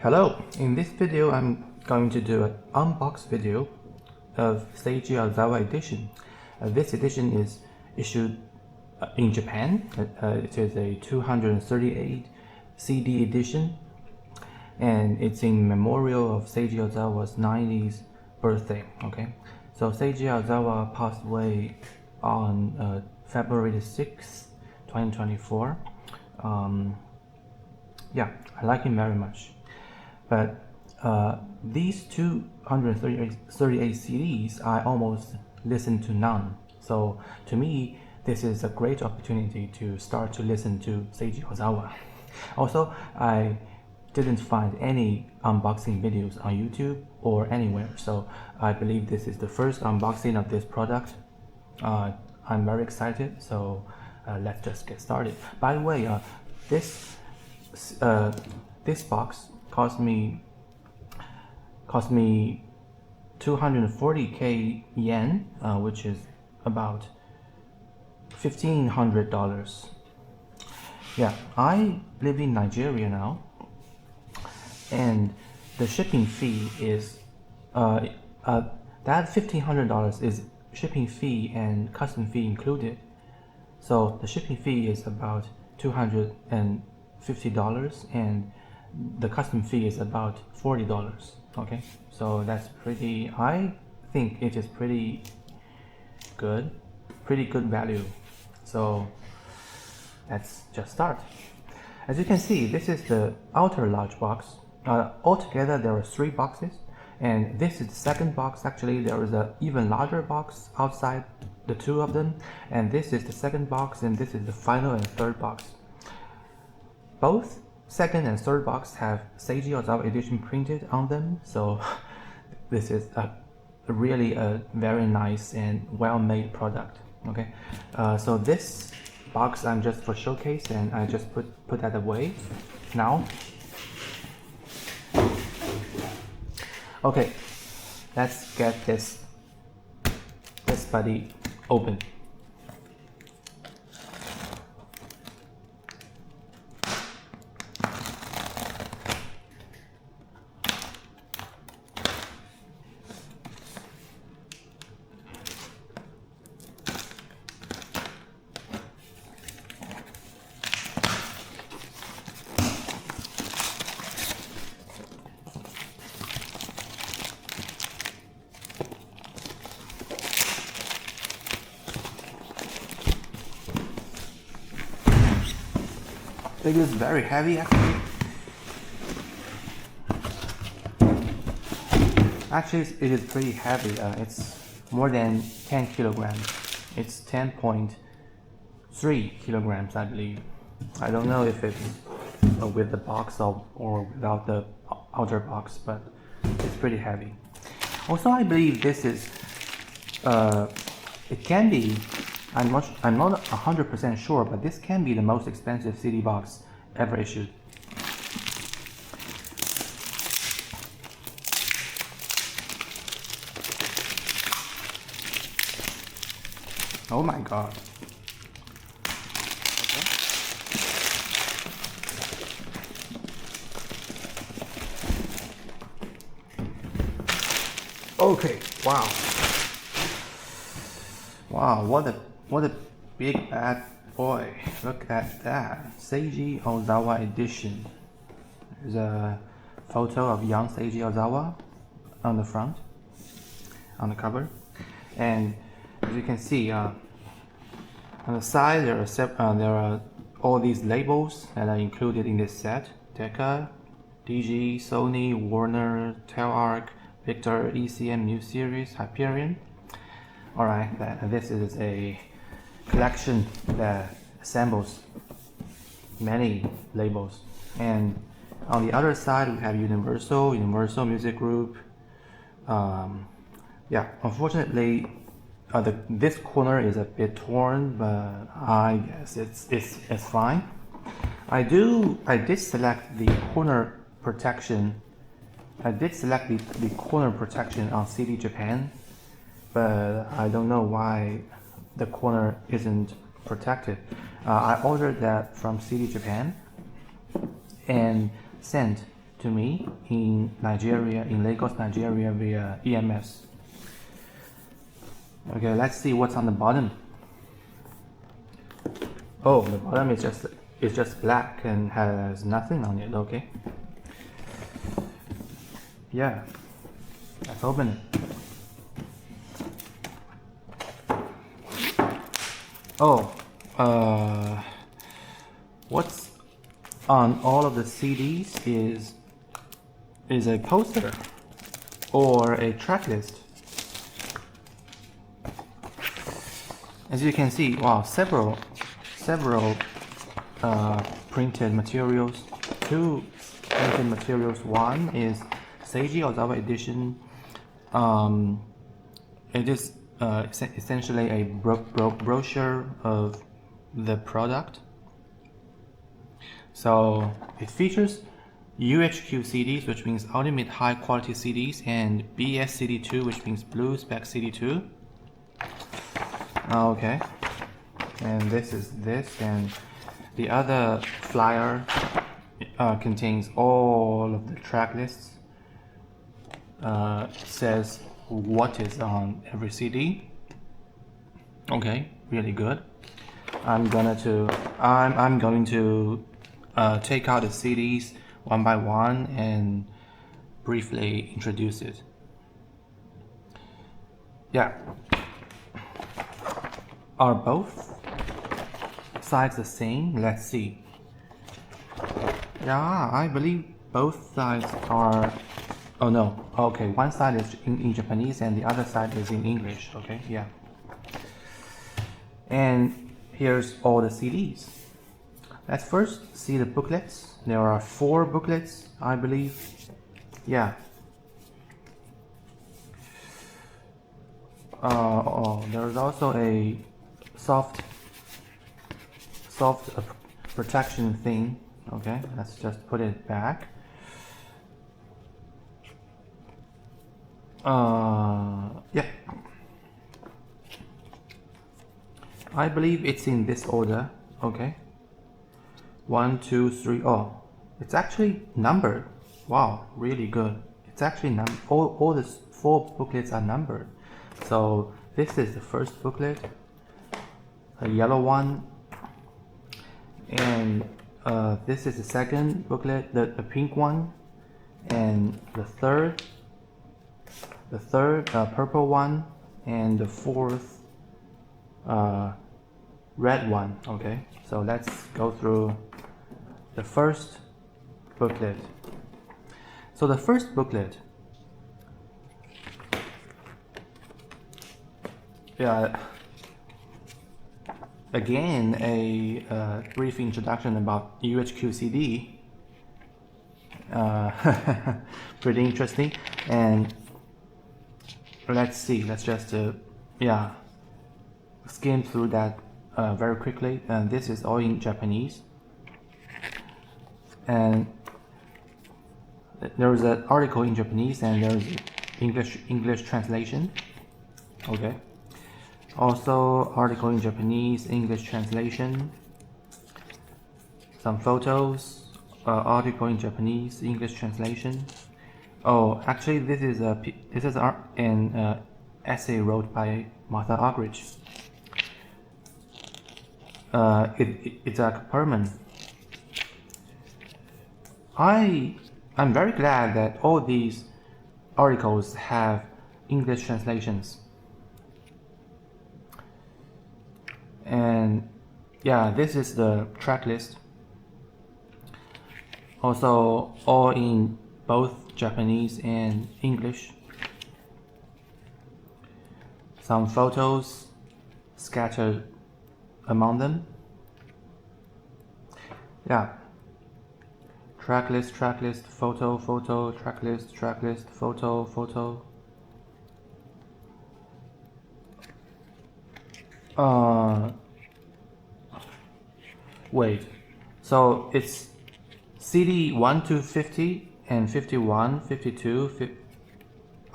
Hello, in this video I'm going to do an unbox video of Seiji Ozawa Edition. This edition is issued in Japan. It is a 238 CD edition and it's in memorial of Seiji Ozawa's 90th birthday. Okay, so Seiji Ozawa passed away on February 6th, 2024. Yeah, I like him very much. But these 238 CDs, I almost listened to none. So to me, this is a great opportunity to start to listen to Seiji Ozawa. Also, I didn't find any unboxing videos on YouTube or anywhere. So I believe this is the first unboxing of this product. I'm very excited. So let's just get started. By the way, this box cost me 240k yen, which is about $1,500. Yeah, I live in Nigeria now, and the shipping fee is that $1,500 is shipping fee and custom fee included. So the shipping fee is about $250 and the custom fee is about $40. Okay, so that's pretty, I think it is pretty good value. So let's just start. As you can see, this is the outer large box. Altogether there are 3 boxes, and this is the second box. Actually, there is an even larger box outside the 2 of them, and this is the second box, and this is the final and third box. Both second and third box have Seiji Ozawa Edition printed on them, so this is really a very nice and well-made product. Okay, so this box I'm just for showcase, and I just put that away now. Okay, let's get this buddy open. It is very heavy actually. Actually, it is pretty heavy. It's more than 10 kilograms. It's 10.3 kilograms, I believe. I don't know if it's with the box or without the outer box, but it's pretty heavy. Also, I believe this is, it can be, I'm not 100% sure, but this can be the most expensive CD box ever issued. Oh my god. Okay, wow. Wow, what a big bad boy. Look at that. Seiji Ozawa Edition. There's a photo of young Seiji Ozawa on the front, on the cover. And as you can see, on the side there are all these labels that are included in this set. Decca, DG, Sony, Warner, Telarc, Victor, ECM New Series, Hyperion. Alright, this is a collection that assembles many labels. And on the other side we have Universal Music Group. Yeah, unfortunately this corner is a bit torn, but I guess it's fine. I did select the corner protection. I did select the corner protection on CD Japan, but I don't know why the corner isn't protected. I ordered that from CD Japan and sent to me in Nigeria, in Lagos, Nigeria via EMS. Okay, let's see what's on the bottom. Oh, the bottom is just black and has nothing on it. Okay. Yeah. Let's open it. Oh, what's on all of the CDs is a poster or a track list. As you can see, wow, several printed materials. Two printed materials. One is Seiji Ozawa Edition. It is essentially a brochure of the product. So it features UHQCDs, which means ultimate high quality CDs, and BS CD2, which means Blue-spec CD2. Okay, and this is this, and the other flyer contains all of the track lists. Says what is on every CD. Okay, really good. I'm going to take out the CDs one by one and briefly introduce it. Yeah. Are both sides the same? Let's see. Yeah, I believe both sides are. Oh no, okay, one side is in Japanese and the other side is in English. Okay, yeah. And here's all the CDs. Let's first see the booklets. There are 4 booklets, I believe. Yeah. Oh, there's also a soft protection thing. Okay, let's just put it back. Yeah. I believe it's in this order. Okay. 1, 2, 3. Oh, it's actually numbered. Wow, really good. It's actually all the 4 booklets are numbered. So this is the first booklet, a yellow one, and this is the second booklet, the pink one, and the third purple one, and the fourth red one. Okay, so let's go through the first booklet. So the first booklet, yeah, again a brief introduction about UHQCD. Pretty interesting. And let's see, let's just yeah, skim through that very quickly. And this is all in Japanese, and there is an article in Japanese and there is English translation. Okay, also article in Japanese, English translation, some photos, article in Japanese, English translation. Oh, actually, this is an essay wrote by Martha Argerich. It's a Perman. I'm very glad that all these articles have English translations. And yeah, this is the track list. Also, all in both Japanese and English. Some photos scattered among them. Yeah. Track list, photo, track list, photo. Wait. So it's CD 1 to 50 and 51, 52.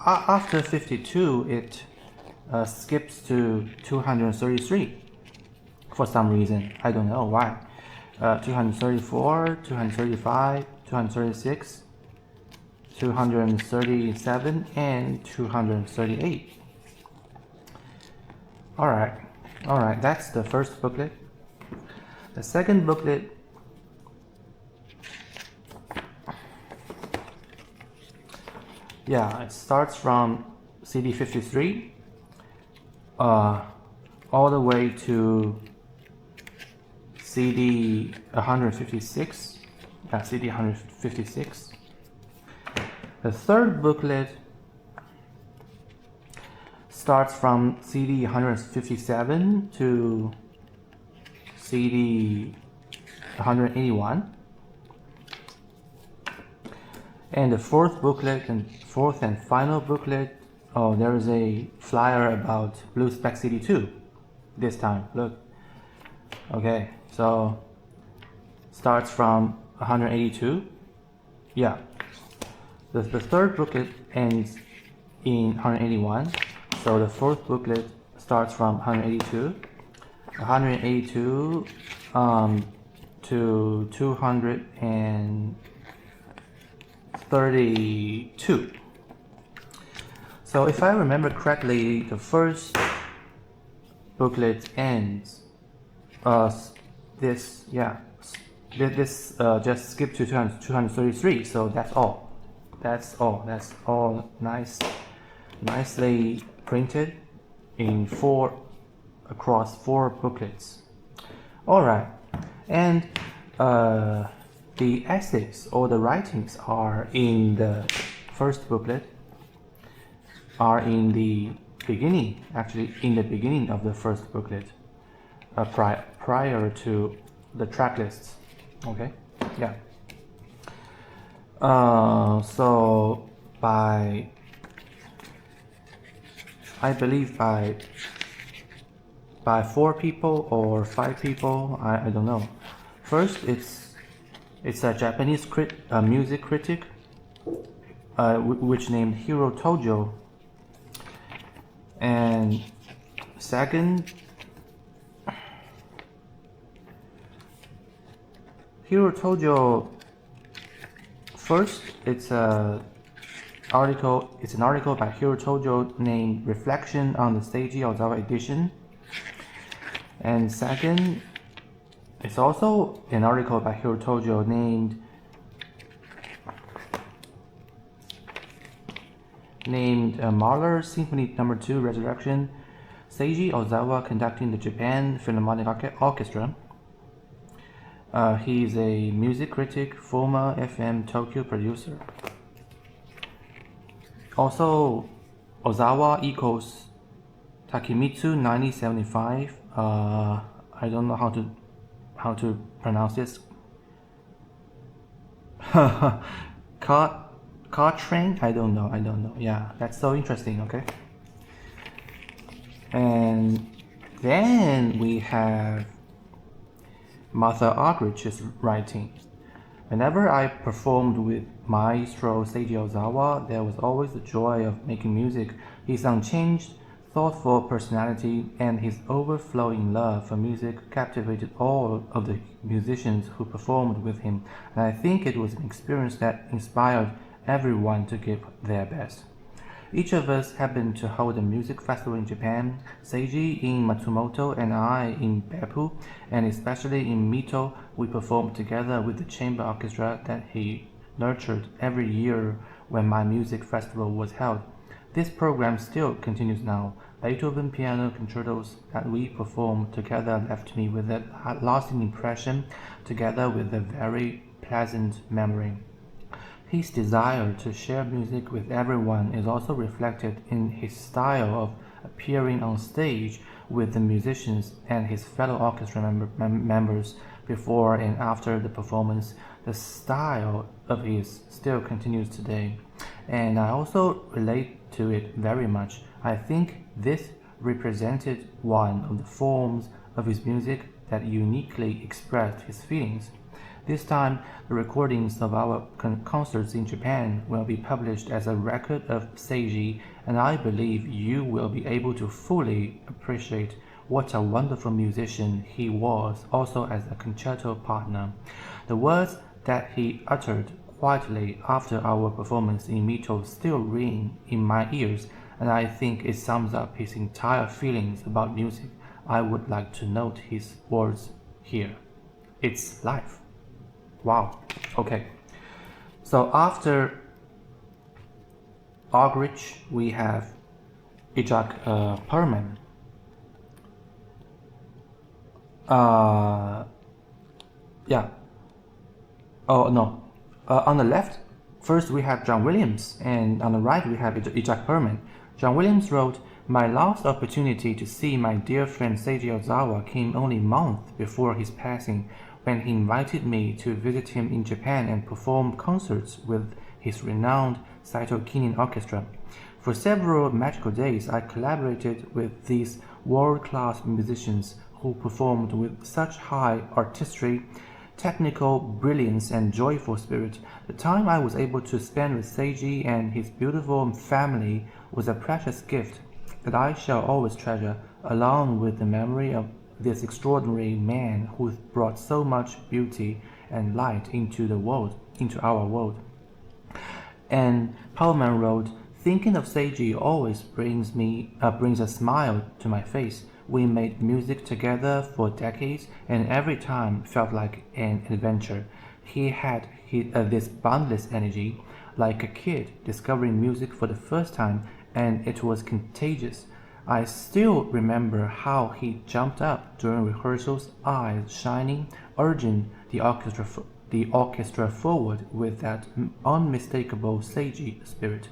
After 52, it skips to 233 for some reason. I don't know why. 234, 235, 236. 237 and 238. Alright, that's the first booklet. The second booklet, it starts from CD 53 all the way to CD 156. CD 156. The third booklet starts from CD 157 to CD 181. And the fourth and final booklet, there is a flyer about Blue-spec CD2 this time. Look. Okay, so starts from 182. The third booklet ends in 181. So the fourth booklet starts from 182 to 232. So if I remember correctly, the first booklet ends this just skip to 233. So that's all nicely printed in across four booklets. Alright, and the essays or the writings are in the first booklet, are in the beginning, actually in the beginning of the first booklet, prior to the track lists. Okay, so I believe by 4 people or 5 people, I don't know. First, it's a Japanese music critic, which named Hiro Tojo, and second, Hiro Tojo. First, it's an article by Hiro Tojo named "Reflection on the Seiji Ozawa Edition," and second, it's also an article by Hiro Tojo named Mahler Symphony No. 2 Resurrection, Seiji Ozawa conducting the Japan Philharmonic Orchestra. He is a music critic, former FM Tokyo producer. Also, Ozawa equals Takemitsu 9075. I don't know how to pronounce this. Car train? I don't know. Yeah, that's so interesting. Okay. And then we have Martha Argrich's writing. Whenever I performed with Maestro Seiji Ozawa, there was always the joy of making music. His unchanged, thoughtful personality and his overflowing love for music captivated all of the musicians who performed with him, and I think it was an experience that inspired everyone to give their best. Each of us happened to hold a music festival in Japan, Seiji in Matsumoto and I in Beppu, and especially in Mito. We performed together with the chamber orchestra that he nurtured every year when my music festival was held. This program still continues now. Beethoven piano concertos that we performed together left me with a lasting impression, together with a very pleasant memory. His desire to share music with everyone is also reflected in his style of appearing on stage with the musicians and his fellow orchestra members before and after the performance. The style of his still continues today, and I also relate to it very much. I think this represented one of the forms of his music that uniquely expressed his feelings. This time, the recordings of our concerts in Japan will be published as a record of Seiji, and I believe you will be able to fully appreciate what a wonderful musician he was, also as a concerto partner. The words that he uttered quietly after our performance in Mito still ring in my ears, and I think it sums up his entire feelings about music. I would like to note his words here. It's life. Wow. Okay. So after Argerich, we have Ijak Perman. Yeah. Oh no. On the left, first we have John Williams, and on the right we have Ijak Perman. John Williams wrote, "My last opportunity to see my dear friend Seiji Ozawa came only a month before his passing, when he invited me to visit him in Japan and perform concerts with his renowned Saito Kinin Orchestra. For several magical days, I collaborated with these world-class musicians who performed with such high artistry, technical brilliance, and joyful spirit. The time I was able to spend with Seiji and his beautiful family was a precious gift that I shall always treasure, along with the memory of this extraordinary man who brought so much beauty and light into our world." And Paulman wrote, "Thinking of Seiji always brings a smile to my face. We made music together for decades, and every time felt like an adventure. He had this boundless energy, like a kid discovering music for the first time, and it was contagious. I still remember how he jumped up during rehearsals, eyes shining, urging the orchestra forward with that unmistakable Seiji spirit.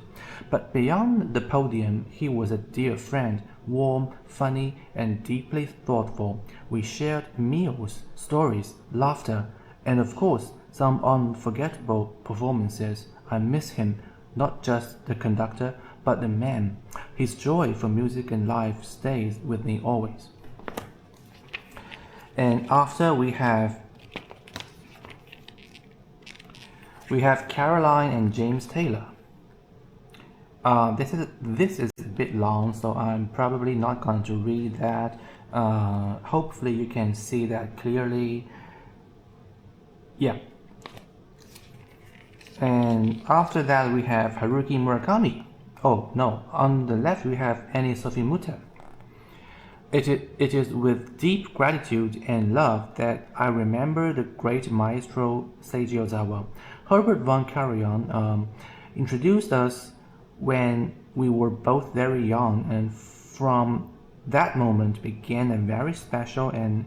But beyond the podium, he was a dear friend, warm, funny, and deeply thoughtful. We shared meals, stories, laughter, and of course, some unforgettable performances. I miss him, not just the conductor, but the man. His joy for music and life stays with me always." And after we have Caroline and James Taylor. This is a bit long, so I'm probably not going to read that. Hopefully you can see that clearly. Yeah. And after that we have Haruki Murakami. Oh no, on the left we have Annie Sophie Mutter. It is with deep gratitude and love that I remember the great maestro Seiji Ozawa. Herbert von Karajan introduced us when we were both very young, and from that moment began a very special and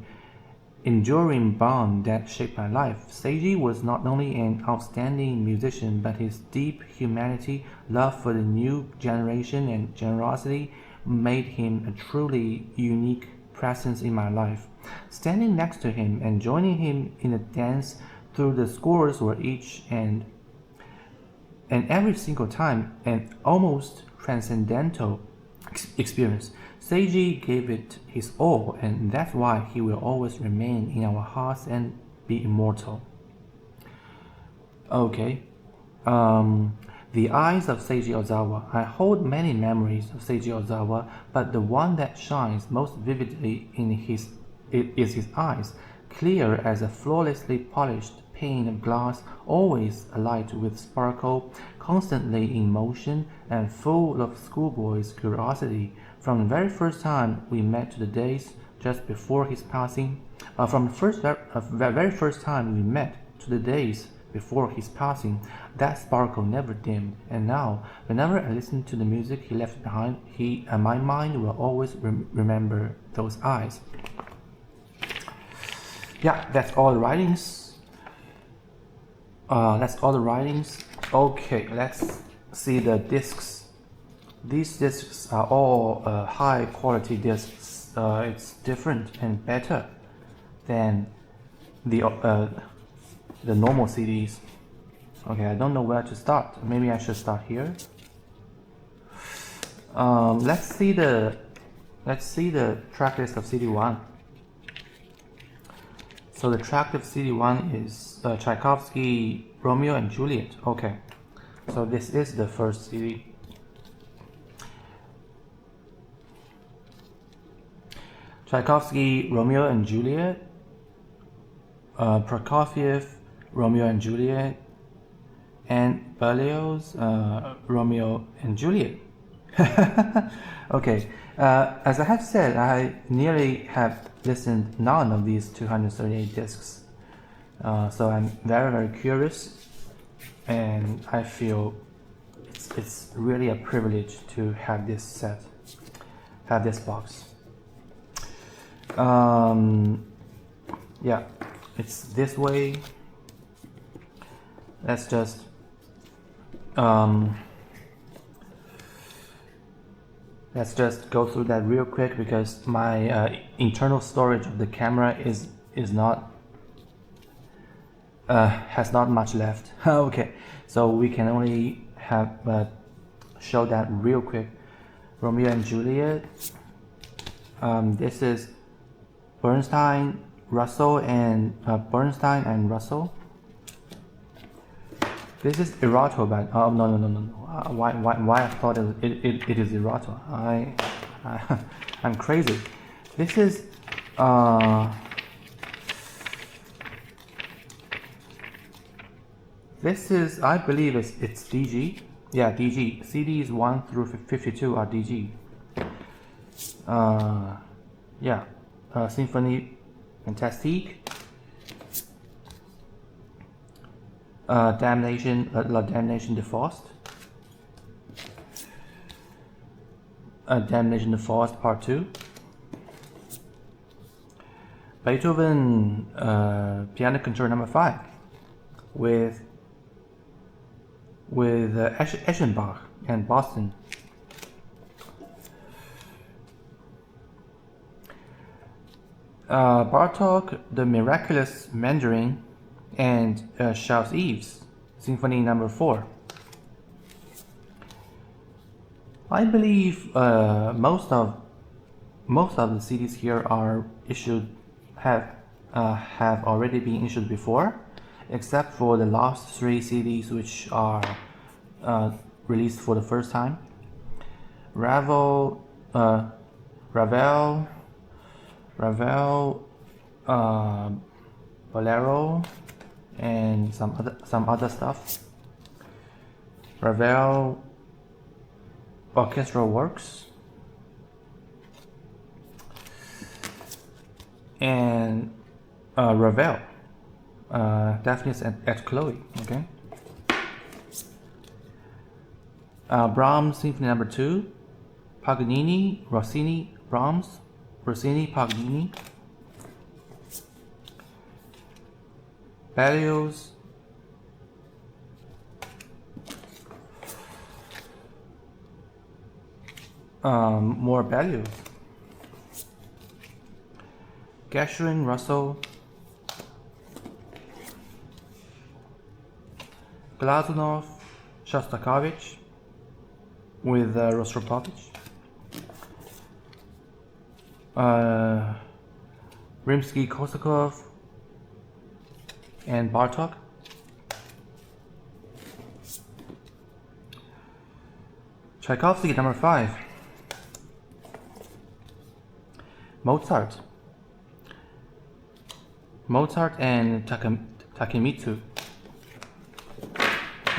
enduring bond that shaped my life. Seiji was not only an outstanding musician, but his deep humanity, love for the new generation, and generosity made him a truly unique presence in my life. Standing next to him and joining him in a dance through the scores were each and every single time an almost transcendental experience. Seiji gave it his all, and that's why he will always remain in our hearts and be immortal. Okay. The eyes of Seiji Ozawa. I hold many memories of Seiji Ozawa, but the one that shines most vividly is his eyes, clear as a flawlessly polished pane of glass, always alight with sparkle, constantly in motion, and full of schoolboy's curiosity. From the very first time we met to the days just before his passing, very first time we met to the days before his passing, that sparkle never dimmed. And now, whenever I listen to the music he left behind, my mind will always remember those eyes. Yeah, that's all the writings. Okay, let's see the discs. These discs are all high quality discs. It's different and better than the normal CDs. Okay, I don't know where to start. Maybe I should start here. Let's see the track list of CD1. So the track of CD1 is Tchaikovsky, Romeo and Juliet. Okay, so this is the first CD. Tchaikovsky, Romeo and Juliet, Prokofiev, Romeo and Juliet, and Berlioz, Romeo and Juliet. Okay, as I have said, I nearly have listened none of these 238 discs, so I'm very curious, and I feel it's really a privilege to have this set, have this box. Yeah, it's this way. Let's just go through that real quick, because my internal storage of the camera is not has not much left. Okay, so we can only have show that real quick. Romeo and Juliet. This is Bernstein, Russell, and Bernstein and Russell. This is Erato, but oh no. Why I thought it is Erato? I'm crazy. This is I believe it's DG. Yeah, DG. CDs 1 through 52 are DG. Yeah, Symphonie Fantastique. Damnation, La Damnation de Faust. Damnation de Faust Part 2. Beethoven Piano Concerto Number 5 with Eschenbach and Boston. Bartók, The Miraculous Mandarin, and Charles Ives, Symphony Number 4. I believe most of the CDs here are have already been issued before, except for the last 3 CDs, which are released for the first time. Ravel, Bolero, and some other stuff. Ravel orchestral works, and Ravel Daphnis at Chloe. Okay. Brahms Symphony Number 2, Paganini, Rossini, Brahms, Rossini, Paganini. Berlioz, more Berlioz. Gershwin, Russell, Glazunov, Shostakovich with Rostropovich. Rimsky-Korsakov and Bartók. Tchaikovsky Number 5. Mozart and Takemitsu.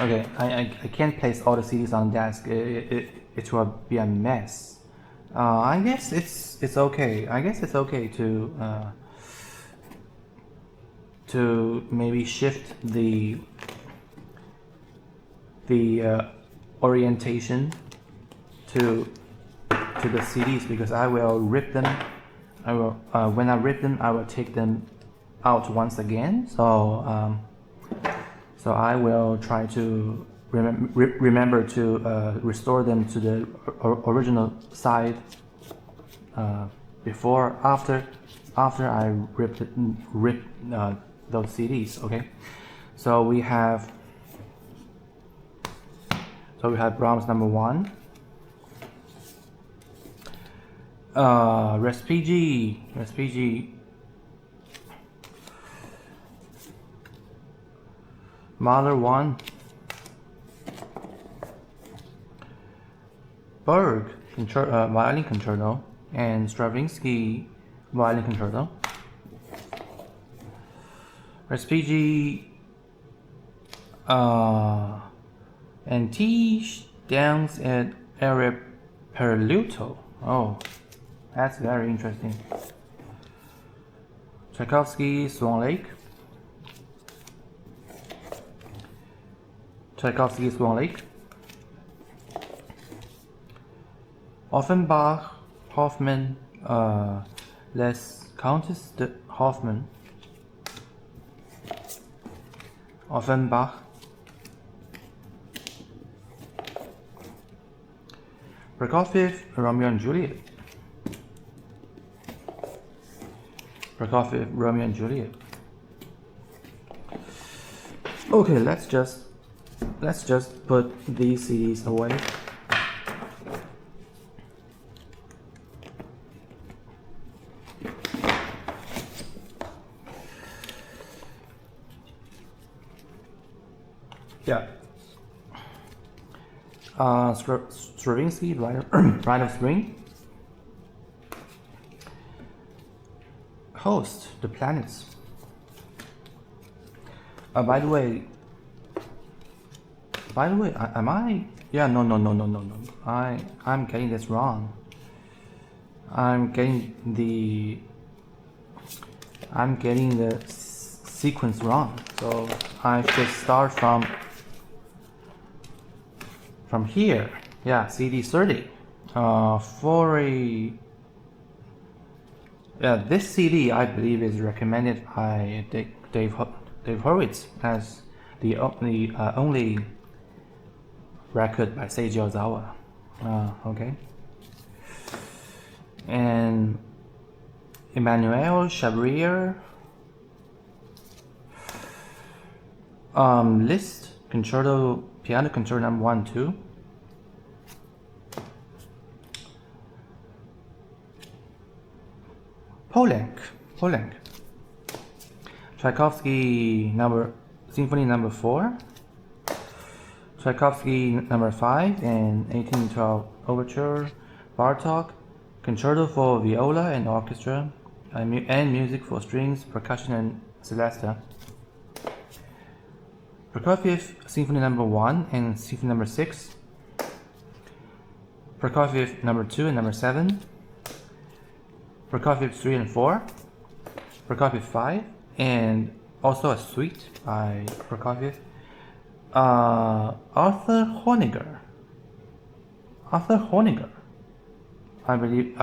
Okay, I can't place all the CDs on the desk. It will be a mess. I guess it's okay. I guess it's okay to maybe shift the orientation to the CDs, because I will rip them. When I rip them, I will take them out once again. So I will try to remember to restore them to the original side after I rip those CDs. Okay, so we have Brahms Number 1, Respighi, Mahler 1, Berg Violin Concerto, and Stravinsky Violin Concerto. Respighi And T dance at area Perluto. Oh, that's very interesting. Tchaikovsky Swan Lake. Tchaikovsky Swan Lake. Offenbach, Hoffmann, Les Countess de Hoffmann. Offenbach. Prokofiev, Romeo and Juliet. Prokofiev, Romeo and Juliet. Okay, let's just put these CDs away. Yeah. Stravinsky, Rite of Spring. Host, The Planets. By the way, am I? Yeah, no. I'm getting this wrong. I'm getting the sequence wrong. So I should start from here. Yeah, CD30. This CD I believe is recommended by Dave Horowitz as the only record by Seiji Ozawa. Okay. And Emmanuel Chabrier. Liszt Concerto, Piano Concerto Number 1, 2. Poulenc. Tchaikovsky Symphony Number 4. Tchaikovsky Number 5 and 1812 Overture. Bartók Concerto for Viola and Orchestra, and music for strings, percussion, and celesta. Prokofiev Symphony Number 1 and Symphony Number 6. Prokofiev Number 2 and Number 7. Prokofiev 3 and 4. Prokofiev 5, and also a suite by Prokofiev. Arthur Honegger. I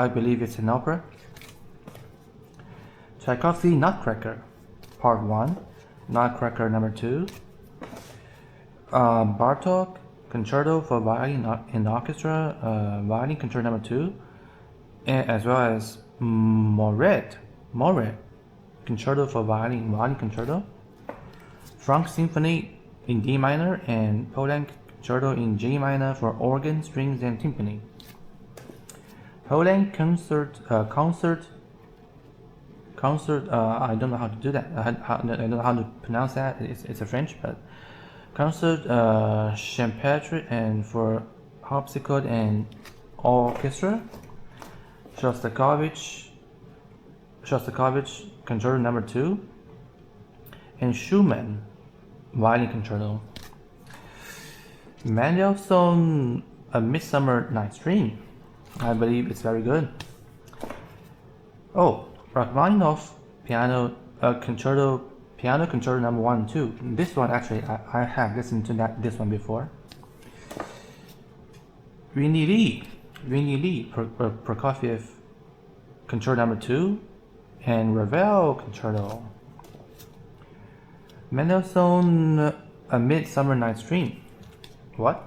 believe it's an opera. Tchaikovsky Nutcracker, Part 1. Nutcracker Number 2. Bartók Concerto for Violin and Orchestra, Violin Concerto Number 2, as well as Moret Concerto for Violin Concerto. Franck Symphony in D minor, and Poulenc Concerto in G minor for organ, strings, and timpani. Poulenc concert. I don't know how to do that. I don't know how to pronounce that. It's a French, but concert Champêtre and for harpsichord and orchestra. Shostakovich Concerto Number 2, and Schumann Violin Concerto. Mendelssohn A Midsummer Night's Dream. I believe it's very good. Oh, Rachmaninoff Piano Concerto Number 1 and 2. This one actually I have listened to this one before. Winnie Lee Prokofiev Concerto Number 2 and Ravel Concerto. Mendelssohn A Midsummer Night's Dream. What?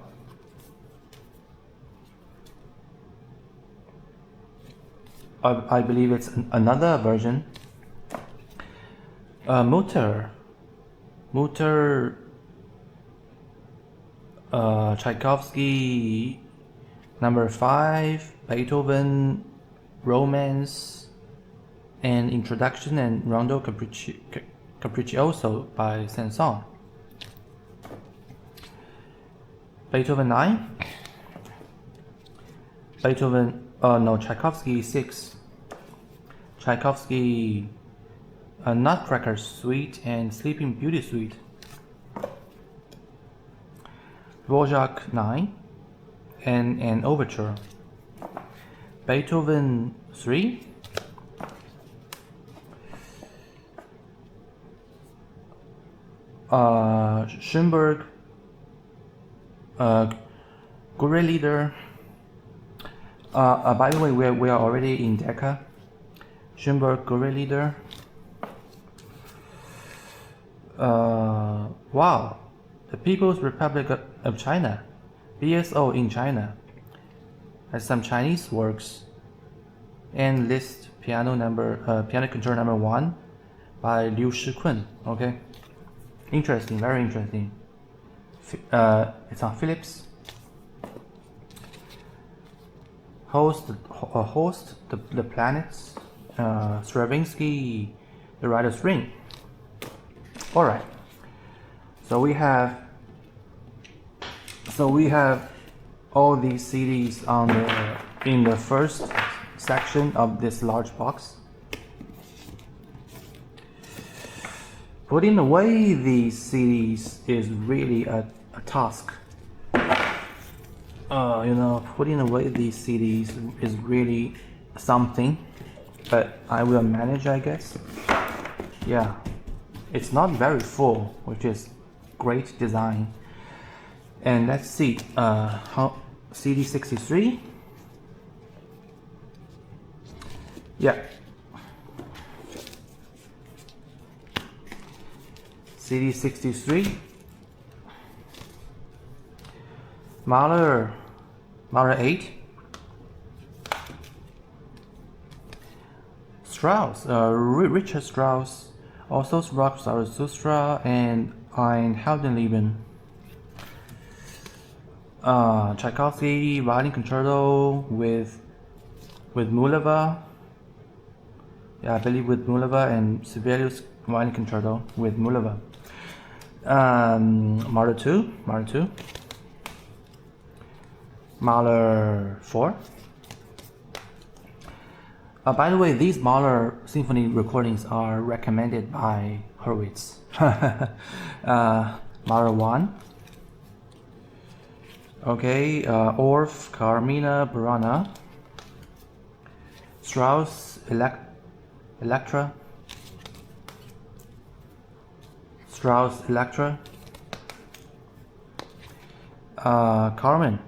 I believe it's another version. Mutter, Tchaikovsky Number 5, Beethoven Romance and Introduction, and Rondo Capriccioso by Saint-Saëns. Beethoven 9. Tchaikovsky 6. Tchaikovsky Nutcracker Suite and Sleeping Beauty Suite. Dvorak 9, and an overture. Beethoven 3, Schoenberg, Gure Leader. By the way, we are already in Decca. Schoenberg, Gure Leader. Wow, the People's Republic of China, BSO in China, has some Chinese works. And Liszt piano concerto number 1 by Liu Shikun. Okay, interesting, very interesting. It's on Philips. Host the planets. Stravinsky, the Writer's Ring. All right. So we have all these CDs in the first section of this large box. Putting away these CDs is really a task. Putting away these CDs is really something, but I will manage, I guess. Yeah, it's not very full, which is great design. And let's see, how CD63. Yeah, CD63, Mahler 8, Strauss, Richard Strauss, also Zarathustra, and Ein Heldenleben. Tchaikovsky Violin Concerto with Mulava. Yeah, I believe with Mulava, and Sibelius Violin Concerto with Mulava. Mahler 2, Mahler 4. By the way, these Mahler symphony recordings are recommended by Hurwitz. Mahler 1. Okay, Orff, Carmina Burana. Strauss, Electra. Strauss, Electra. Carmen.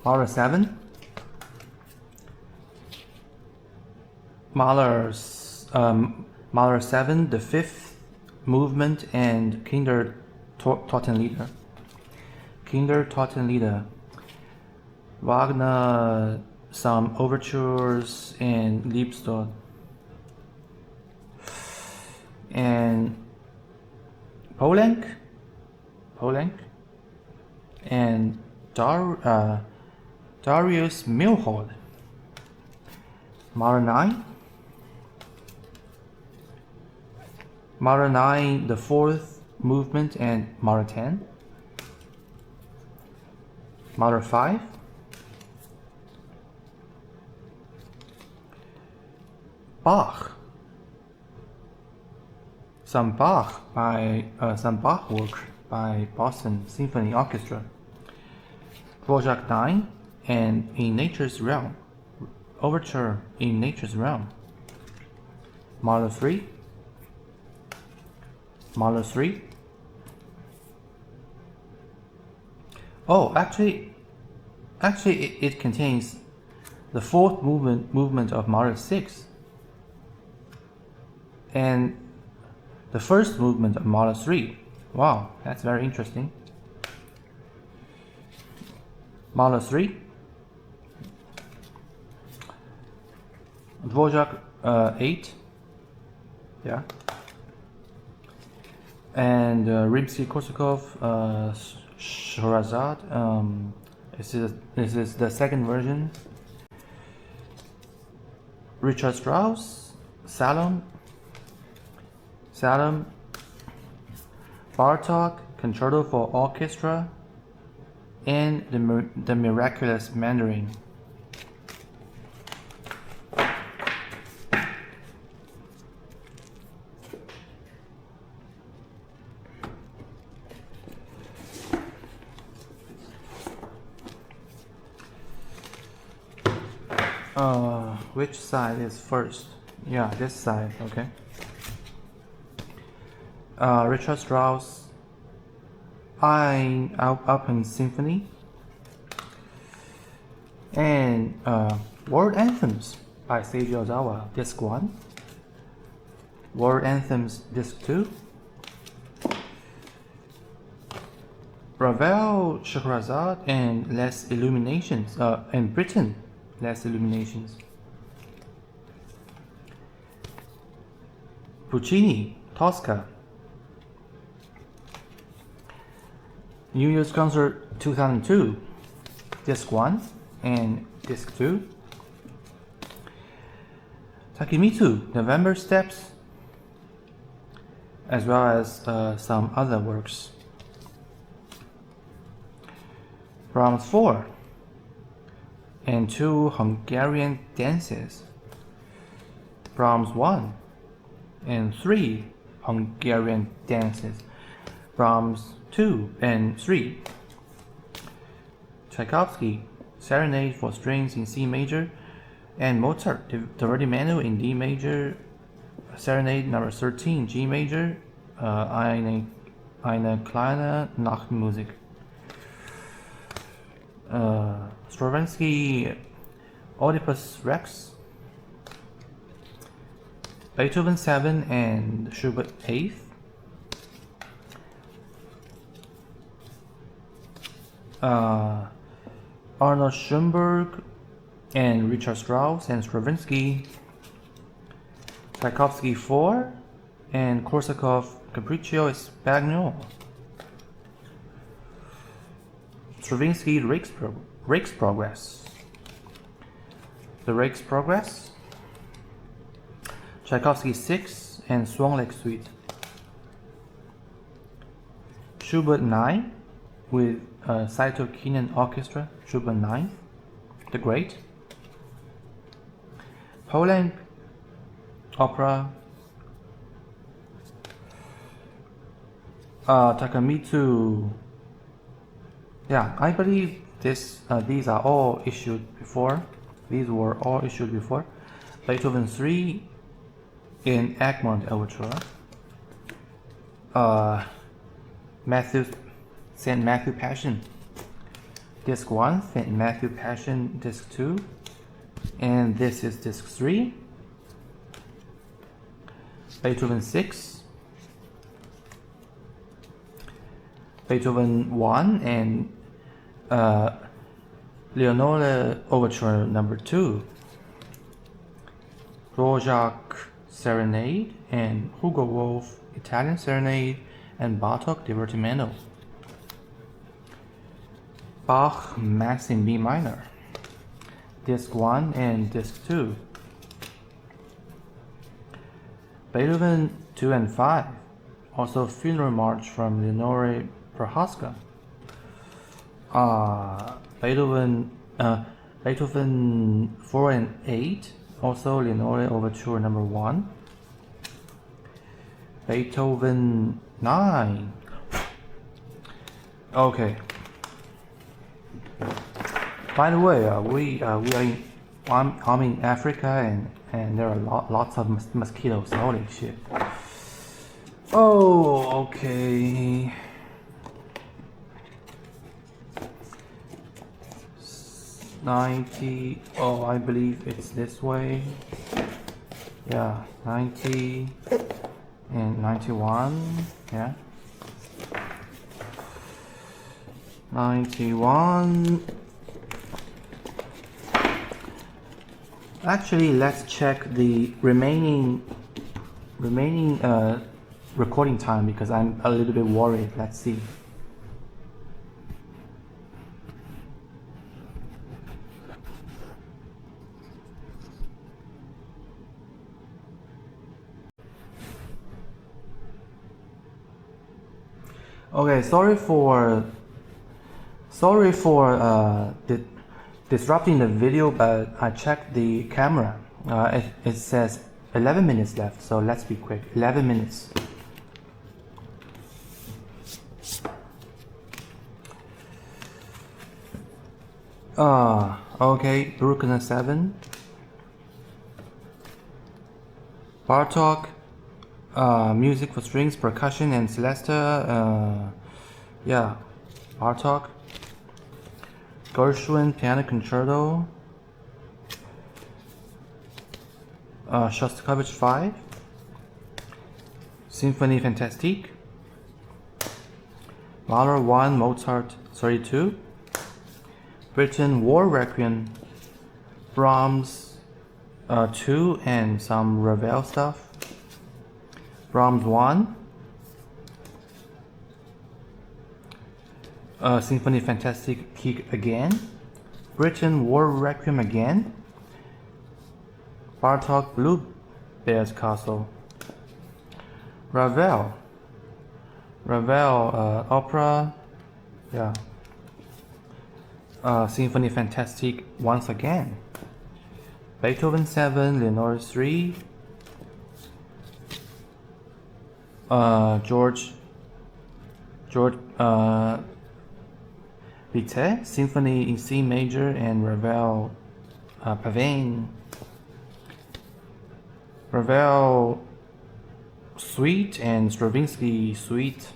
Mahler 7. Mahler 7, the 5th movement, and Kinder Totenlieder. Wagner, some overtures, and Liebestod. And Poulenc, and Darius Milhaud. Mahler 9, the 4th movement, and Mahler 10. Mahler 5. Bach. Some Bach work by Boston Symphony Orchestra. Dvorak 9, and In Nature's Realm. Overture in Nature's Realm. Mahler 3. Oh, actually, it contains the 4th movement of Mahler 6, and the 1st movement of Mahler 3. Wow, that's very interesting. Mahler 3. Dvorak 8. Yeah. And Rimsky-Korsakov, Sherazade. This is the 2nd version. Richard Strauss, Salome. Bartók, Concerto for Orchestra, and the Miraculous Mandarin. Which side is first? Yeah, this side, okay. Richard Strauss Open Symphony, and World Anthems by Seiji Ozawa, Disc 1, World Anthems, Disc 2, Ravel, Scheherazade, and Less Illuminations, and Britain, Less Illuminations, Puccini, Tosca, New Year's Concert 2002, Disc 1 and Disc 2, Takemitsu, November Steps, as well as some other works. Brahms 4 and 2 Hungarian dances, Brahms 1 and 3 Hungarian dances, Brahms 2 and 3, Tchaikovsky, Serenade for Strings in C major, and Mozart, Divertimento in D major, Serenade number 13, G major, eine kleine Nachtmusik. Stravinsky, Oedipus Rex, Beethoven 7 and Schubert 8th, Arnold Schoenberg and Richard Strauss and Stravinsky, Tchaikovsky 4 and Korsakov Capriccio Espagnol, Stravinsky Rake's Progress, The Rake's Progress, Tchaikovsky 6 and Swan Lake Suite, Schubert 9 with Saito Kinen Orchestra, Schubert 9, The Great, Poland Opera, Takemitsu. Yeah, I believe these are all issued before. These were all issued before. Beethoven 3 in Egmont Overture. St. Matthew Passion, Disc 1, St. Matthew Passion, Disc 2, and this is Disc 3. Beethoven 6, Beethoven 1 and Leonore Overture number 2, Dvorak Serenade and Hugo Wolf Italian Serenade and Bartok Divertimento. Bach Mass in B minor, Disc 1 and Disc 2. Beethoven 2 and 5, also Funeral March from Leonore Prohaska. Beethoven 4 and 8, also Leonore Overture number 1. Beethoven 9. Okay. By the way, I'm in Africa and there are lots of mosquitoes. Holy shit. Oh, okay. 90. Oh, I believe it's this way. Yeah, 90 and 91. Yeah. 91. Actually, let's check the remaining recording time because I'm a little bit worried. Let's see. Okay, sorry for disrupting the video, but I checked the camera. It says 11 minutes left, so let's be quick. 11 minutes. Okay, Bruckner 7, Bartok, music for strings, percussion, and celesta. Yeah, Bartok. Gershwin piano concerto. Shostakovich 5. Symphonie Fantastique. Mahler 1, Mozart 32. Britain War Requiem. Brahms 2 and some Ravel stuff. Brahms 1. Symphonie Fantastique Peak again. Britain War Requiem again. Bartok Blue Bear's Castle. Ravel opera. Yeah. Symphonie Fantastique once again. Beethoven 7, Leonore 3. George Bizet, Symphony in C major, and Ravel Pavane. Ravel Suite and Stravinsky Suite.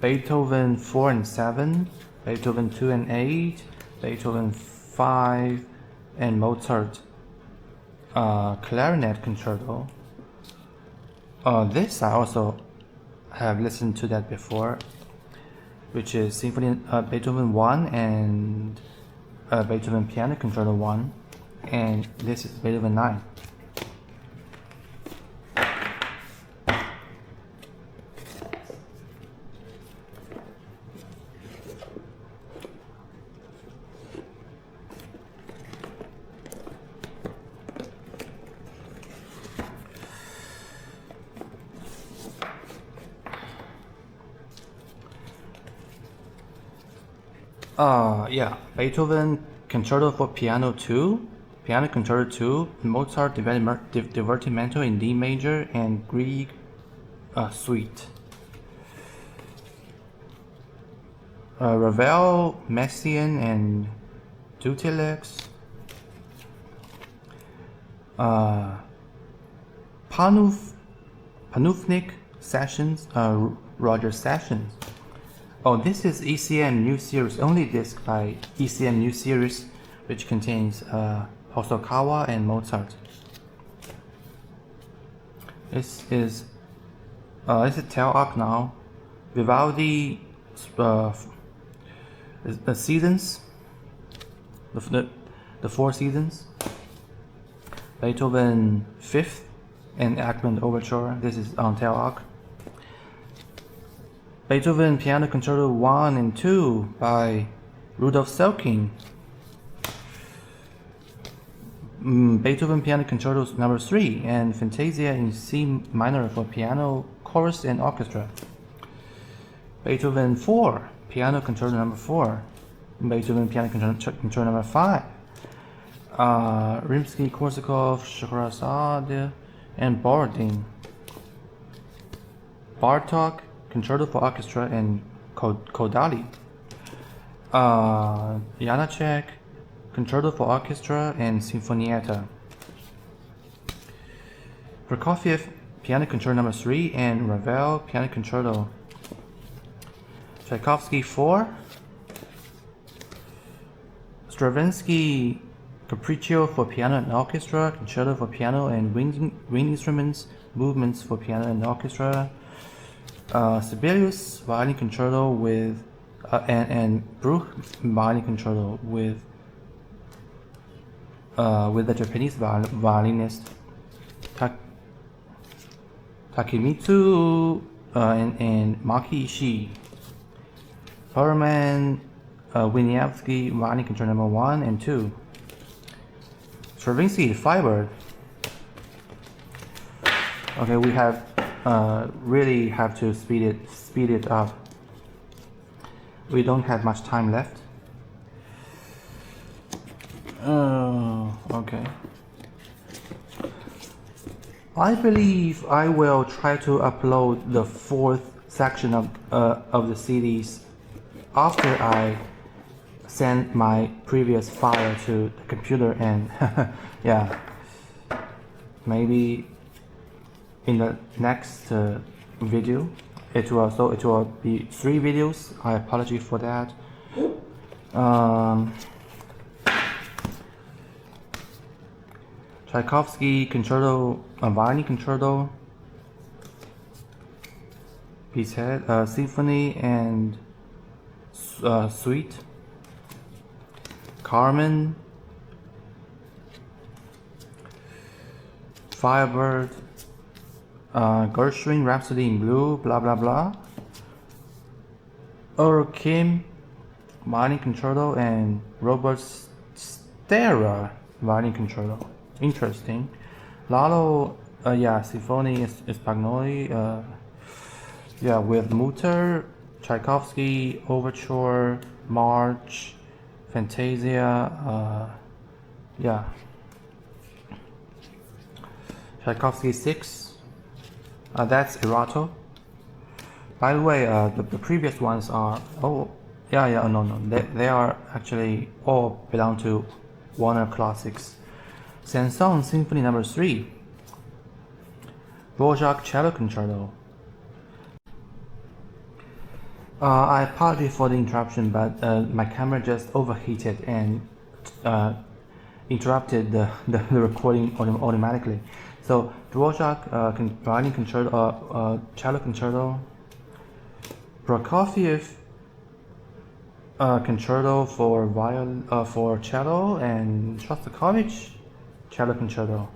Beethoven 4 and 7, Beethoven 2 and 8, Beethoven 5, and Mozart Clarinet Concerto. This I also have listened to that before, which is Symphony Beethoven 1 and Beethoven Piano Concerto 1, and this is Beethoven 9. Yeah, Beethoven Concerto for Piano 2, Piano Concerto 2, Mozart Divertimento in D major, and Grieg Suite. Ravel, Messiaen, and Dutilleux. Panufnik Sessions, Roger Sessions. Oh, this is ECM New Series, only disc by ECM New Series, which contains Hosokawa and Mozart. This is Tel Arc now. Vivaldi, the seasons, the 4 seasons. Beethoven 5th and Achmed Overture. This is on Tel Arc. Beethoven Piano Concerto 1 and 2 by Rudolf Selking. Beethoven Piano Concerto No. 3 and Fantasia in C minor for piano, chorus, and orchestra. Beethoven 4 Piano Concerto No. 4. Beethoven Piano Concerto No. 5. Rimsky-Korsakov, Scheherazade, and Borodin. Bartok Concerto for Orchestra and Kodaly. Janacek Concerto for Orchestra and Sinfonietta. Prokofiev Piano Concerto No. 3 and Ravel Piano Concerto. Tchaikovsky 4. Stravinsky Capriccio for Piano and Orchestra, Concerto for Piano and Wind Instruments, Movements for Piano and Orchestra. Sibelius Violin Concerto with and Bruch Violin Concerto with the Japanese violinist Takemitsu and Maki Ishii. Perlman Wieniawski Violin Concerto No. 1 and 2. Stravinsky Firebird. Okay, we have really have to speed it up. We don't have much time left. Okay. I believe I will try to upload the 4th section of the CDs after I send my previous file to the computer, and yeah. maybe in the next video it will be 3 videos. I apologize for that. Tchaikovsky concerto, violin concerto, Bizet, symphony and suite, Carmen, Firebird, Gershwin Rhapsody in Blue, blah blah blah, Earl Kim violin concerto, and Robert Stera violin concerto. Interesting. Lalo, yeah, Symphony is Spagnoli, yeah, with Mutter, Tchaikovsky, Overture, March, Fantasia, yeah. Tchaikovsky 6, that's Erato. By the way, the previous ones are, oh, yeah, no, they are actually all belong to Warner Classics. Saint-Saëns Symphony No. 3, Dvorak Cello Concerto. I apologize for the interruption, but my camera just overheated and interrupted the recording automatically. So Dvorak violin concerto, cello concerto, Prokofiev concerto for cello, and Shostakovich cello concerto.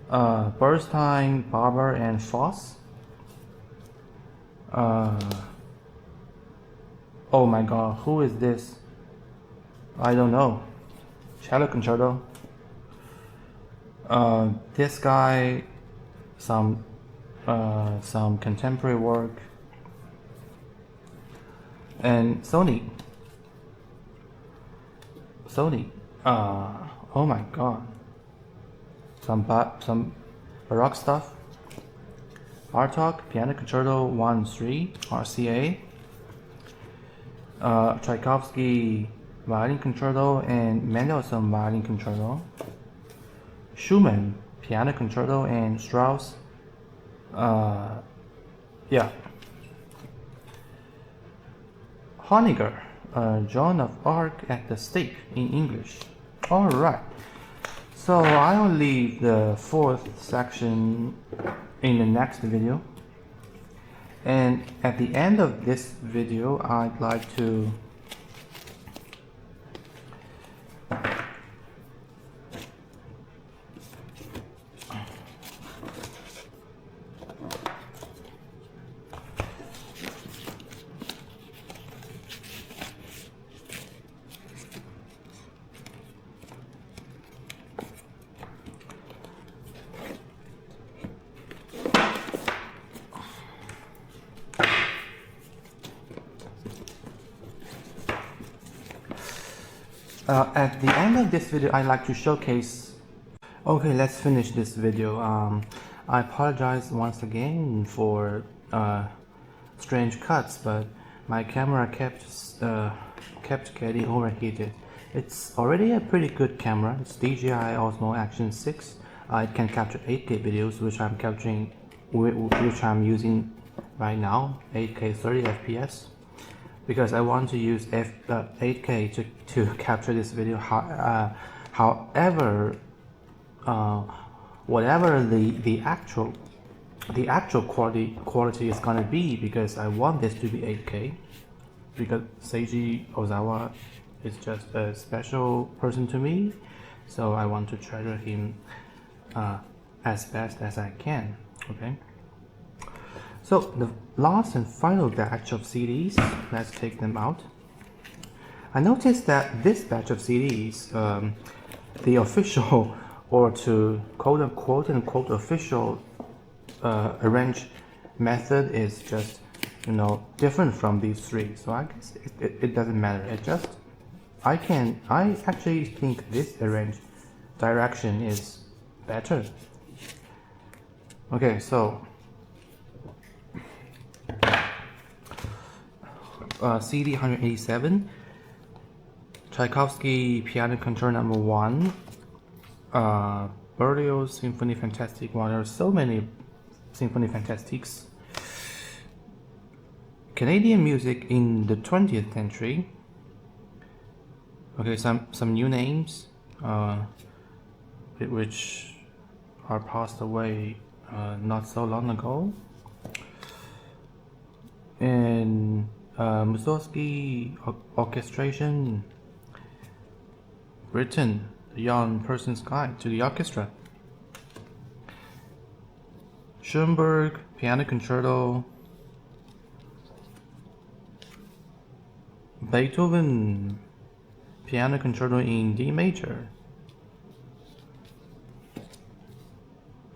Bernstein, Barber, and Foss. Oh my god, who is this? I don't know. Cello concerto. This guy, some contemporary work, and Sony. Oh my god, some Baroque stuff. Bartok Piano Concerto 1-3 RCA. Tchaikovsky Violin Concerto and Mendelssohn Violin Concerto. Schumann Piano Concerto and Strauss. Yeah. Honegger, Joan of Arc at the Stake in English. Alright, so I'll leave the 4th section in the next video, and at the end of this video I'd like to at the end of this video, I'd like to showcase. Okay, let's finish this video. I apologize once again for strange cuts, but my camera kept getting overheated. It's already a pretty good camera. It's DJI Osmo Action 6. It can capture 8K videos, which I'm using right now, 8K 30 FPS. Because I want to use 8K to capture this video. However, whatever the actual quality is gonna be, because I want this to be 8K, because Seiji Ozawa is just a special person to me, so I want to treasure him as best as I can. Okay. So the last and final batch of CDs, let's take them out. I noticed that this batch of CDs, the official, or to quote unquote official arrange method is just, different from these 3. So I guess it doesn't matter. I actually think this arrange direction is better. Okay, so CD 187, Tchaikovsky Piano Concerto No. 1, Berlioz Symphony Fantastique. Wow, there are so many Symphony Fantastiques. Canadian music in the 20th century. Okay, some new names, which are passed away not so long ago. And Mussorgsky Orchestration, Britain, The Young Person's Guide to the Orchestra. Schoenberg Piano Concerto. Beethoven Piano Concerto in D major.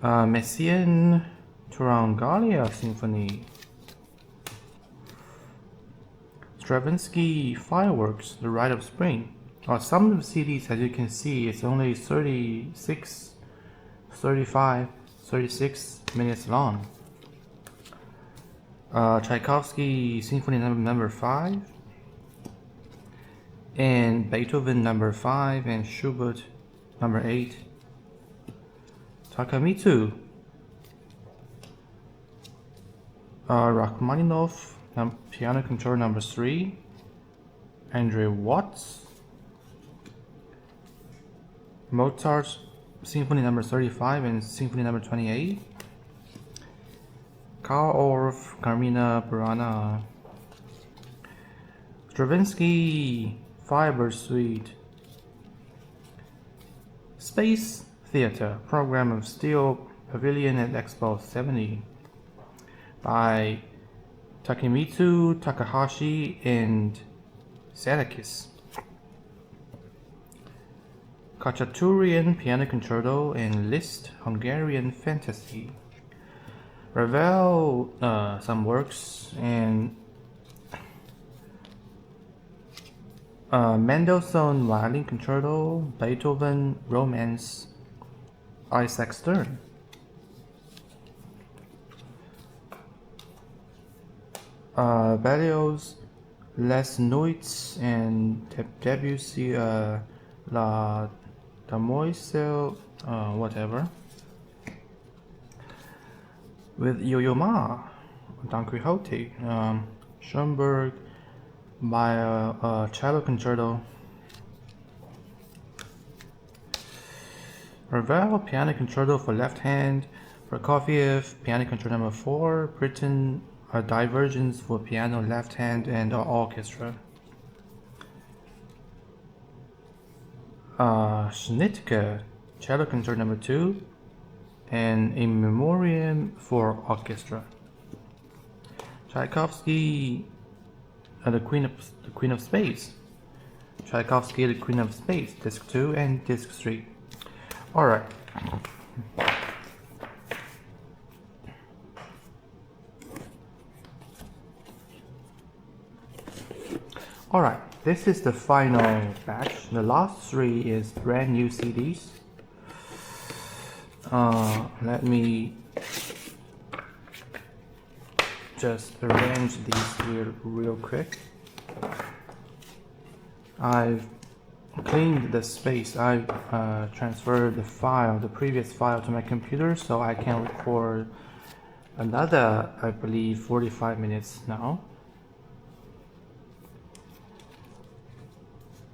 Messiaen Turangallia Symphony. Stravinsky Fireworks, The Rite of Spring. Some of the CDs, as you can see, it's only 36, 35, 36 minutes long. Tchaikovsky Symphony number 5. And Beethoven number 5 and Schubert number 8. Takamitsu. Rachmaninoff Piano Concerto number 3. Andre Watts. Mozart Symphony number 35 and Symphony number 28. Karl Orff Carmina Burana. Stravinsky Firebird Suite. Space Theater Program of Steel Pavilion at Expo 70 by Takemitsu Takahashi and Sadakis. Khachaturian Piano Concerto and Liszt Hungarian Fantasy. Ravel some works, and Mendelssohn Violin Concerto, Beethoven Romance, Isaac Stern. Berlioz, Les Nuits, and Debussy, La Demoiselle, whatever. With Yo-Yo Ma, Don Quixote, Schoenberg, by cello concerto. Ravel Piano Concerto for left hand. Prokofiev Piano Concerto number 4. Britten Divergence for piano, left hand, and orchestra. Schnittke Cello Concerto number 2 and In Memoriam for orchestra. Tchaikovsky the Queen of Space. Tchaikovsky, The Queen of Space, Disc 2 and Disc 3. Alright. Alright, this is the final batch. The last 3 is brand new CDs. Let me just arrange these real quick. I've cleaned the space. I've transferred the previous file to my computer, so I can record another, I believe, 45 minutes now.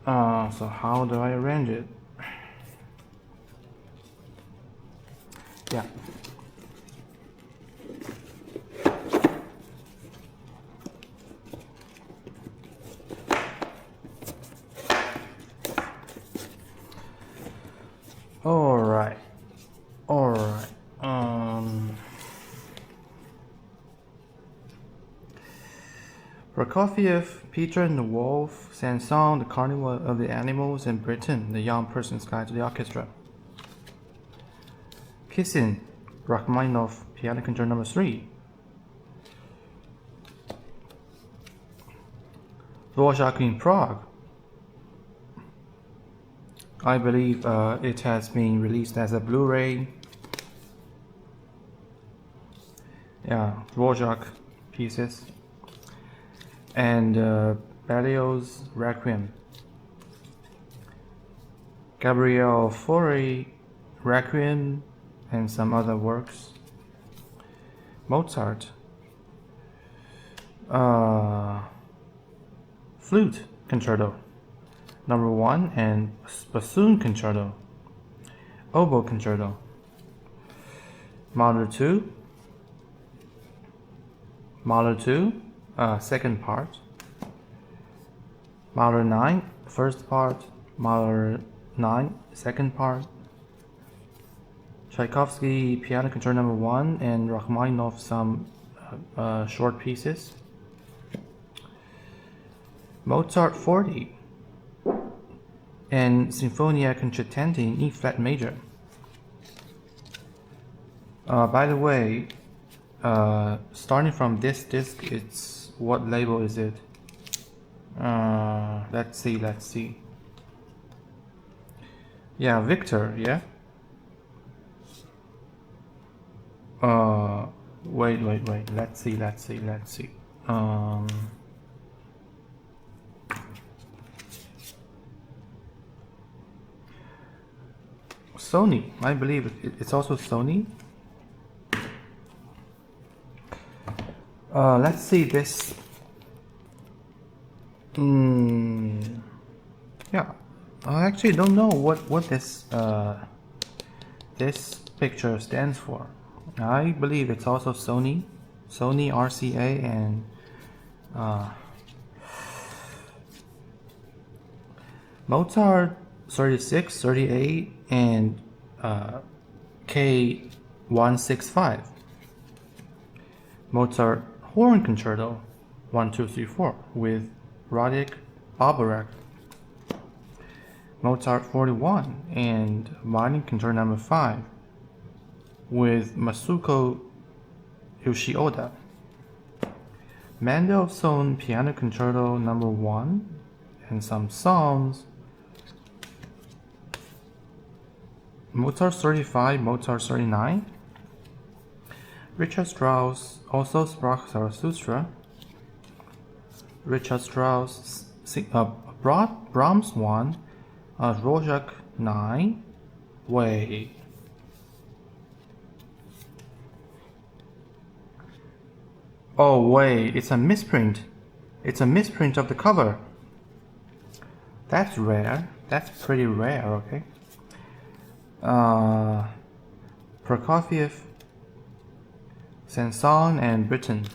So how do I arrange it? Yeah. Alright. Prokofiev, Peter and the Wolf, Saint-Saëns, The Carnival of the Animals, and Britain, The Young Person's Guide to the Orchestra. Kissin, Rachmaninoff, Piano Concerto number 3. Dvorak in Prague. I believe it has been released as a Blu-ray. Yeah, Dvorak pieces. And Berlioz Requiem. Gabriel Fauré Requiem and some other works. Mozart, Flute Concerto number 1 and Bassoon Concerto, Oboe Concerto, Mahler 2, second part, Mahler 9, first part, Mahler 9, second part, Tchaikovsky Piano Concerto number 1 and Rachmaninoff some short pieces, Mozart 40 and Sinfonia Concertante in E flat major. By the way, starting from this disc, it's what label is it? Let's see. Yeah, Victor. Yeah. Wait. Let's see. Sony. I believe it's also Sony. Let's see this. Yeah, I actually don't know what this picture stands for. I believe it's also Sony RCA and Mozart 36, 38 and K165. Mozart Horn Concerto 1, 2, 3, 4 with Radek Babarek. Mozart 41 and Violin Concerto number 5 with Masuko Yoshioda. Mendelssohn Piano Concerto number 1 and some songs. Mozart 35, Mozart 39. Richard Strauss, also Sprach Zarathustra. Richard Strauss, Brahms 1, Dvorak 9. Wait. Oh wait, it's a misprint. It's a misprint of the cover. That's rare. That's pretty rare, okay? Prokofiev, Sanson and Britten.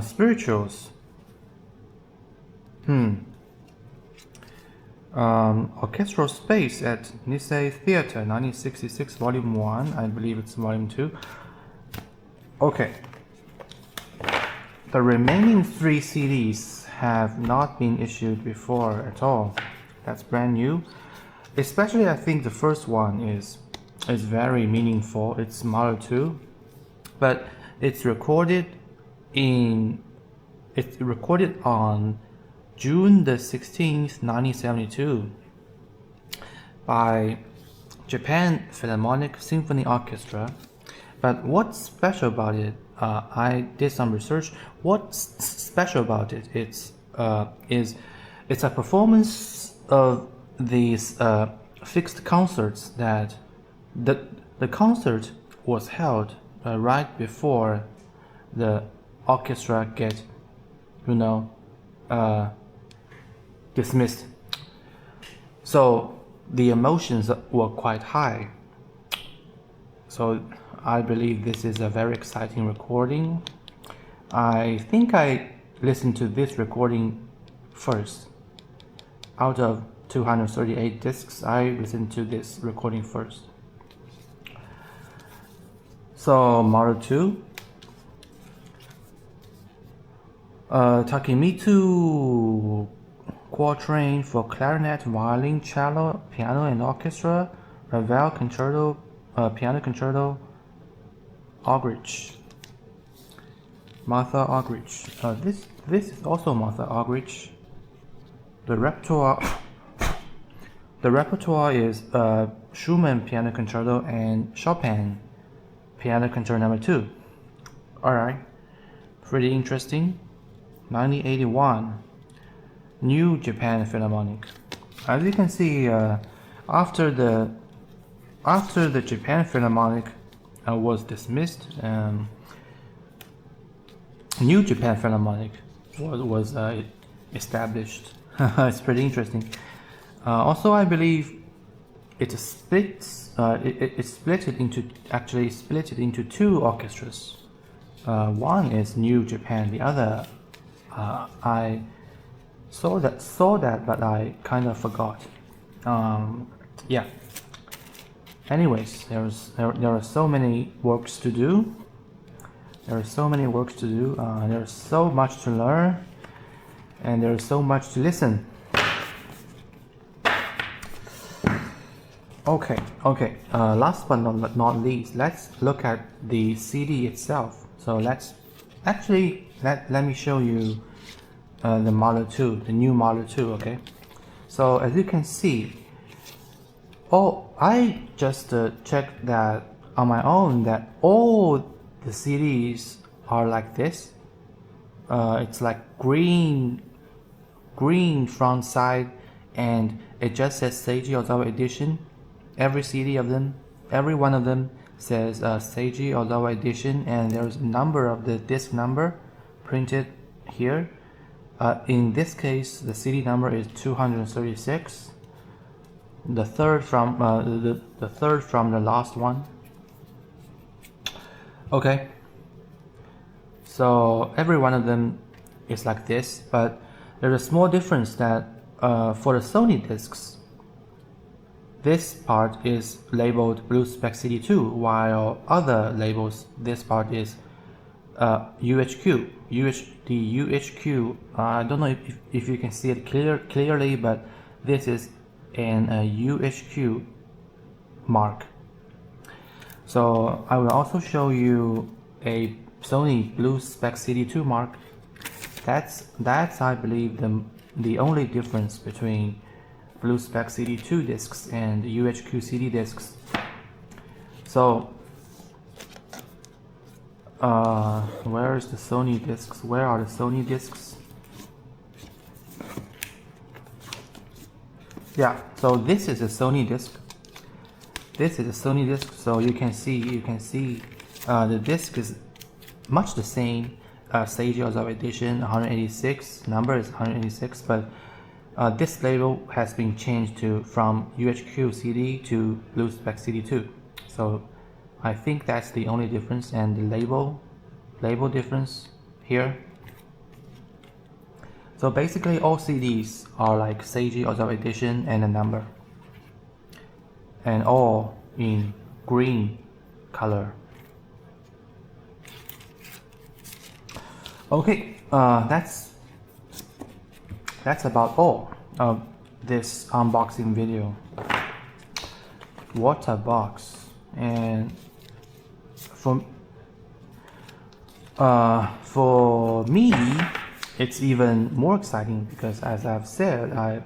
Spirituals. Orchestral Space at Nisei Theater, 1966, Volume 1. I believe it's Volume 2. Okay. The remaining 3 CDs have not been issued before at all. That's brand new. Especially I think the first one is very meaningful. It's Mahler 2, but it's recorded on June the 16th, 1972 by Japan Philharmonic Symphony Orchestra. But what's special about it? I did some research. What's special about it? It's a performance of these fixed concerts that the concert was held right before the orchestra get dismissed. So the emotions were quite high. So I believe this is a very exciting recording. I think I listened to this recording first. Out of 238 discs, I listened to this recording first. So Mahler 2, Takemitsu Quatrain for clarinet, violin, cello, piano, and orchestra. Ravel Concerto, Piano Concerto. Argerich. Martha Argerich. This is also Martha Argerich. The repertoire is Schumann Piano Concerto and Chopin Piano Concerto number 2. Alright, pretty interesting. 1981, New Japan Philharmonic. As you can see, After the Japan Philharmonic was dismissed, New Japan Philharmonic was established. It's pretty interesting. Also, I believe it splits. It split it into two orchestras. One is New Japan. The other, I saw that, but I kind of forgot. Yeah. Anyways, there are so many works to do. There's so much to learn, and there's so much to listen. Okay. Last but not least, let's look at the CD itself. So let me show you the Model 2, the new Model 2. Okay. So as you can see, I just checked that on my own that all the CDs are like this. It's like green front side, and it just says Seiji Ozawa Edition. Every one of them says Seiji Ozawa Edition, and there's a number of the disc number printed here. In this case, the CD number is 236. The third from the last one. Okay. So every one of them is like this, but there's a small difference that for the Sony discs, this part is labeled Blu-spec CD2, while other labels, this part is UHQ. The UHQ, I don't know if you can see it clearly, but this is an UHQ mark. So I will also show you a Sony Blu-spec CD2 mark. That's I believe the only difference between Blu-spec CD2 discs and UHQ CD discs. So where is the Sony discs? Where are the Sony discs? Yeah, so this is a Sony disc. So you can see the disc is much the same. Seiji Ozawa Edition 186, number is 186, but this label has been changed from UHQ CD to Blu-spec CD2. So I think that's the only difference, and the label difference here. So basically all CDs are like Seiji Ozawa Edition and a number, and all in green color. Okay, that's about all of this unboxing video. What a box! And for me, it's even more exciting because, as I've said, I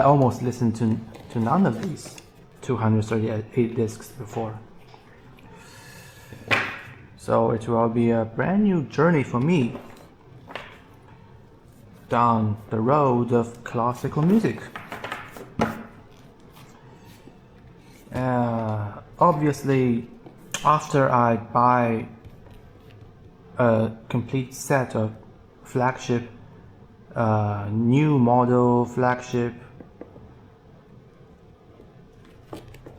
almost listened to none of these 238 discs before. So it will be a brand new journey for me down the road of classical music. Obviously, after I buy a complete set of flagship, new model flagship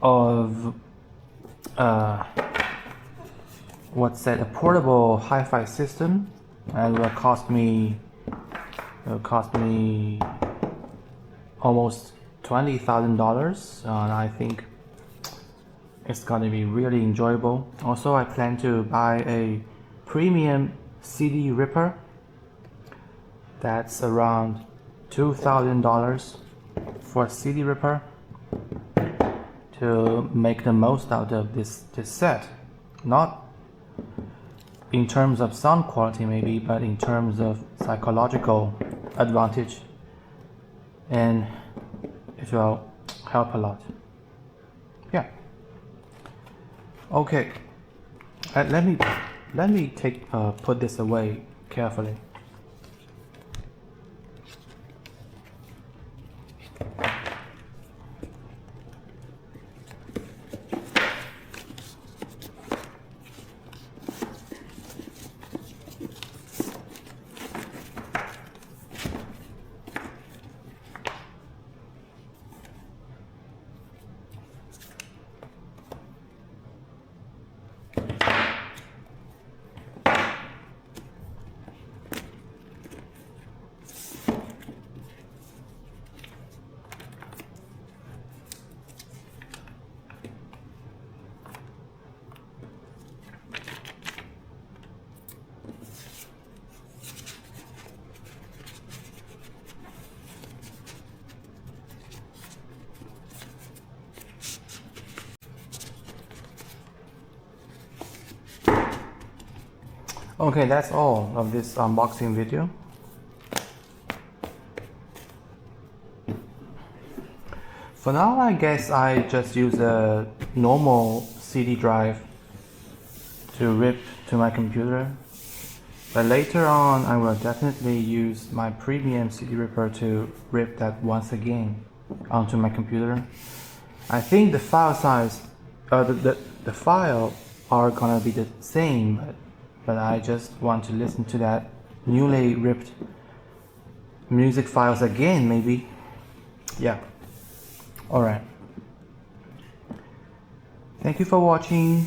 of a portable hi-fi system, and it will cost me almost $20,000, and I think it's gonna be really enjoyable. Also, I plan to buy a premium CD ripper that's around $2,000 for a CD ripper to make the most out of this set. Not in terms of sound quality maybe, but in terms of psychological advantage, and it will help a lot. Yeah. Okay. Let me put this away carefully. Okay, that's all of this unboxing video. For now, I guess I just use a normal CD drive to rip to my computer. But later on, I will definitely use my premium CD ripper to rip that once again onto my computer. I think the file size, the file are gonna be the same, but I just want to listen to that newly ripped music files again, maybe. Yeah. Alright. Thank you for watching.